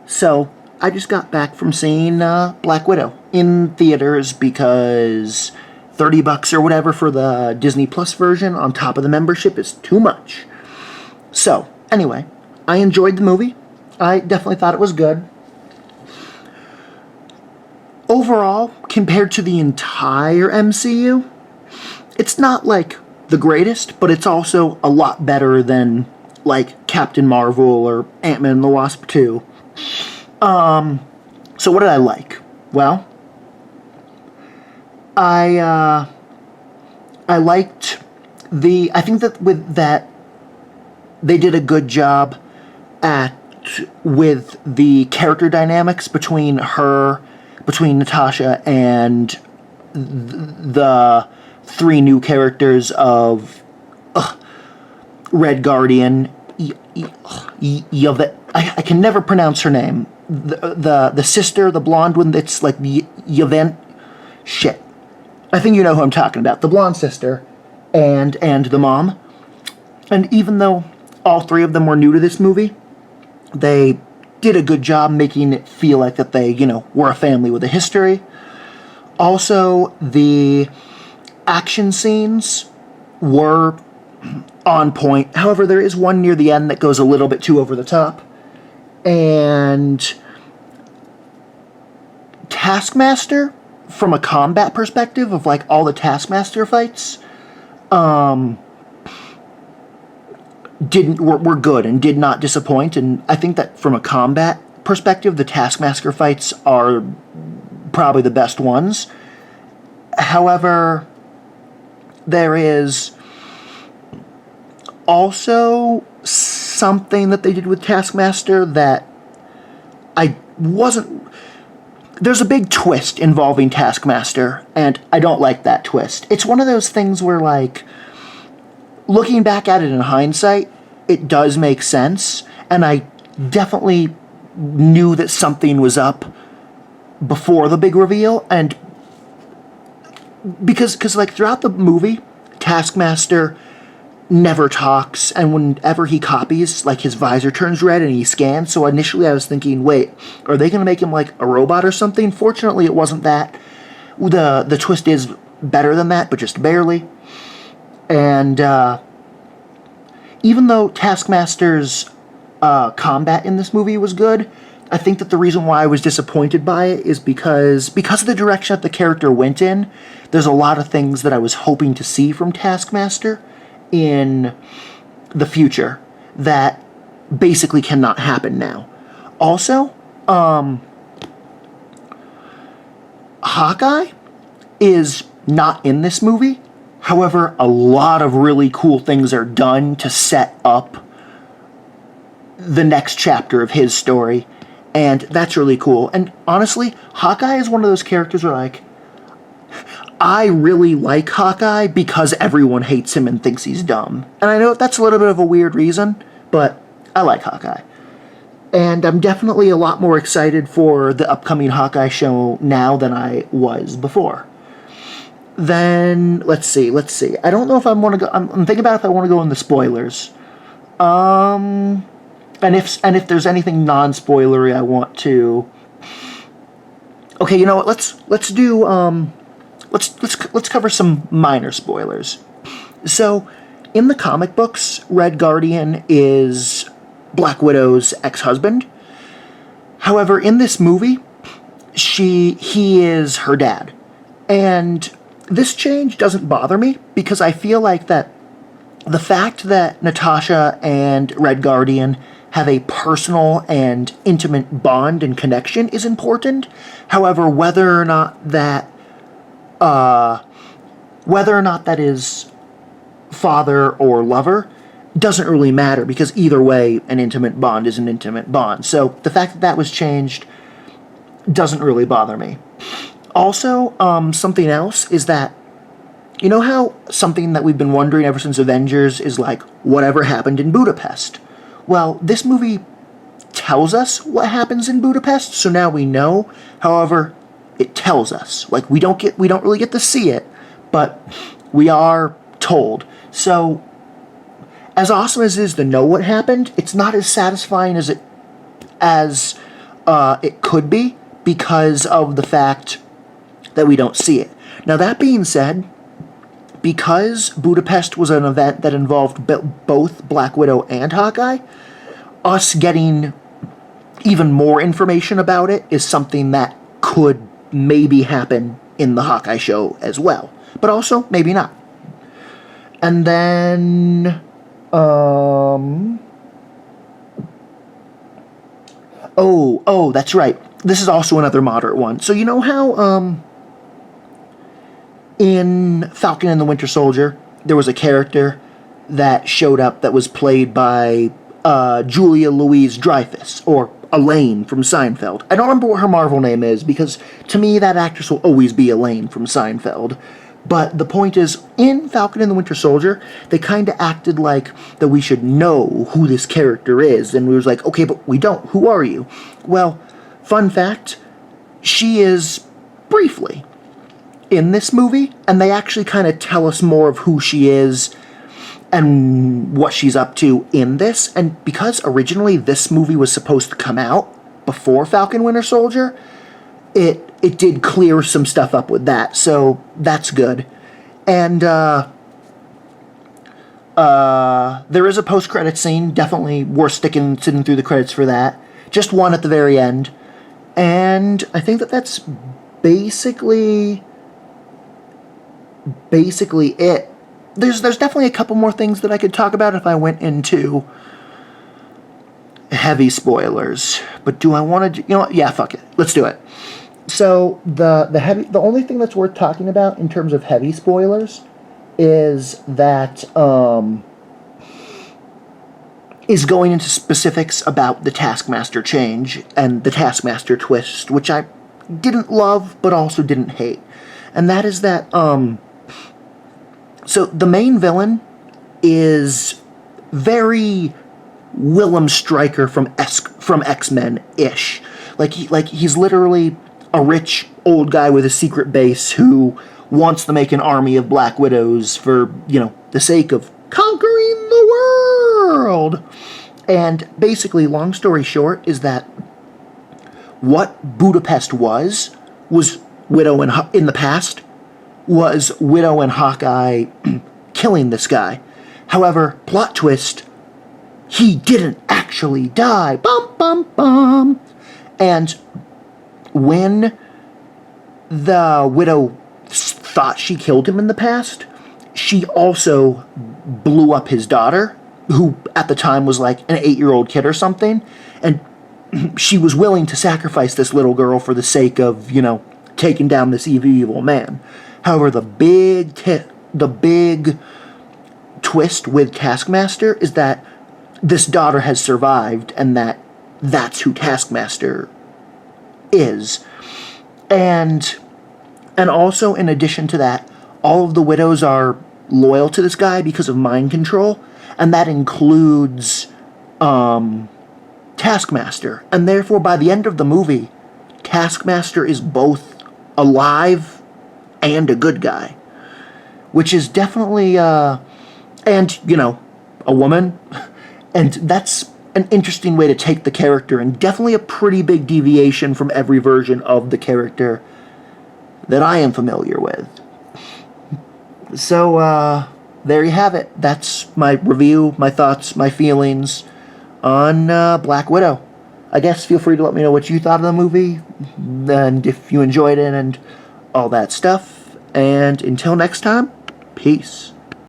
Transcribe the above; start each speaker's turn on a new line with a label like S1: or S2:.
S1: So, I just got back from seeing Black Widow in theaters because $30 or whatever for the Disney Plus version on top of the membership is too much. So, anyway, I enjoyed the movie. I definitely thought it was good. Overall, compared to the entire MCU, it's not like the greatest, but it's also a lot better than like Captain Marvel or Ant-Man and the Wasp 2. So what did I like? Well, I liked I think that with that they did a good job at with the character dynamics between Natasha and the three new characters of Red Guardian. I can never pronounce her name. The sister, the blonde one that's like Yvette. Shit. I think you know who I'm talking about. The blonde sister and the mom. And even though all three of them were new to this movie, they did a good job making it feel like that they, were a family with a history. Also, the action scenes were on point. However, there is one near the end that goes a little bit too over the top. And Taskmaster, from a combat perspective of like all the Taskmaster fights, were good and did not disappoint. And I think that from a combat perspective, the Taskmaster fights are probably the best ones. However, there is also something that they did with Taskmaster that I wasn't... There's a big twist involving Taskmaster, and I don't like that twist. It's one of those things where, like, looking back at it in hindsight, it does make sense, and I definitely knew that something was up before the big reveal, and because like, throughout the movie, Taskmaster never talks, and whenever he copies, like, his visor turns red and he scans. So initially I was thinking, wait, are they going to make him like a robot or something? Fortunately, it wasn't that. The twist is better than that, but just barely. And even though Taskmaster's combat in this movie was good, I think that the reason why I was disappointed by it is because of the direction that the character went in. There's a lot of things that I was hoping to see from Taskmaster in the future that basically cannot happen now. Also, Hawkeye is not in this movie. However, a lot of really cool things are done to set up the next chapter of his story, and that's really cool. And honestly, Hawkeye is one of those characters where, like, I really like Hawkeye because everyone hates him and thinks he's dumb. And I know that's a little bit of a weird reason, but I like Hawkeye. And I'm definitely a lot more excited for the upcoming Hawkeye show now than I was before. Then, let's see. I don't know if I want to go... I'm thinking about if I want to go in the spoilers. And if there's anything non-spoilery I want to... Okay, you know what? Let's do... Let's cover some minor spoilers. So, in the comic books, Red Guardian is Black Widow's ex-husband. However, in this movie, he is her dad. And this change doesn't bother me because I feel like that the fact that Natasha and Red Guardian have a personal and intimate bond and connection is important. However, whether or not that is father or lover doesn't really matter because either way, an intimate bond is an intimate bond. So the fact that that was changed doesn't really bother me. Also, something else is that, you know how something that we've been wondering ever since Avengers is like, whatever happened in Budapest? Well, this movie tells us what happens in Budapest, so now we know. However, it tells us. Like, we don't really get to see it, but we are told. So, as awesome as it is to know what happened, it's not as satisfying as it could be because of the fact that we don't see it. Now, that being said, because Budapest was an event that involved both Black Widow and Hawkeye, us getting even more information about it is something that could maybe happen in the Hawkeye show as well. But also, maybe not. And then... Oh, that's right. This is also another moderate one. So you know how, in Falcon and the Winter Soldier, there was a character that showed up that was played by Julia Louis-Dreyfus, or Elaine from Seinfeld. I don't remember what her Marvel name is, because to me that actress will always be Elaine from Seinfeld. But the point is, in Falcon and the Winter Soldier, they kind of acted like that we should know who this character is, and we was like, okay, but we don't. Who are you? Well, fun fact, she is briefly in this movie, and they actually kind of tell us more of who she is and what she's up to in this. And because originally this movie was supposed to come out before Falcon Winter Soldier, it did clear some stuff up with that, so that's good. And there is a post-credit scene, definitely worth sitting through the credits for that. Just one at the very end. And I think that's basically it. There's definitely a couple more things that I could talk about if I went into heavy spoilers. But do I want to... You know what? Yeah, fuck it. Let's do it. So, the only thing that's worth talking about in terms of heavy spoilers is that, is going into specifics about the Taskmaster change and the Taskmaster twist, which I didn't love, but also didn't hate. And that is that, so the main villain is very Willem Stryker from X-Men-ish. Like he's literally a rich old guy with a secret base who wants to make an army of Black Widows for, the sake of conquering the world. And basically, long story short, is that what Budapest was Widow in the past was Widow and Hawkeye killing this guy. However, plot twist, he didn't actually die. Bum, bum, bum. And when the Widow thought she killed him in the past, she also blew up his daughter, who at the time was like an 8-year-old kid or something, and she was willing to sacrifice this little girl for the sake of, taking down this evil man. However, the big twist with Taskmaster is that this daughter has survived, and that's who Taskmaster is. And also, in addition to that, all of the widows are loyal to this guy because of mind control, and that includes Taskmaster. And therefore, by the end of the movie, Taskmaster is both alive and a good guy, which is definitely, a woman, and that's an interesting way to take the character, and definitely a pretty big deviation from every version of the character that I am familiar with. So, there you have it. That's my review, my thoughts, my feelings on Black Widow. I guess feel free to let me know what you thought of the movie, and if you enjoyed it, and all that stuff. And until next time, peace.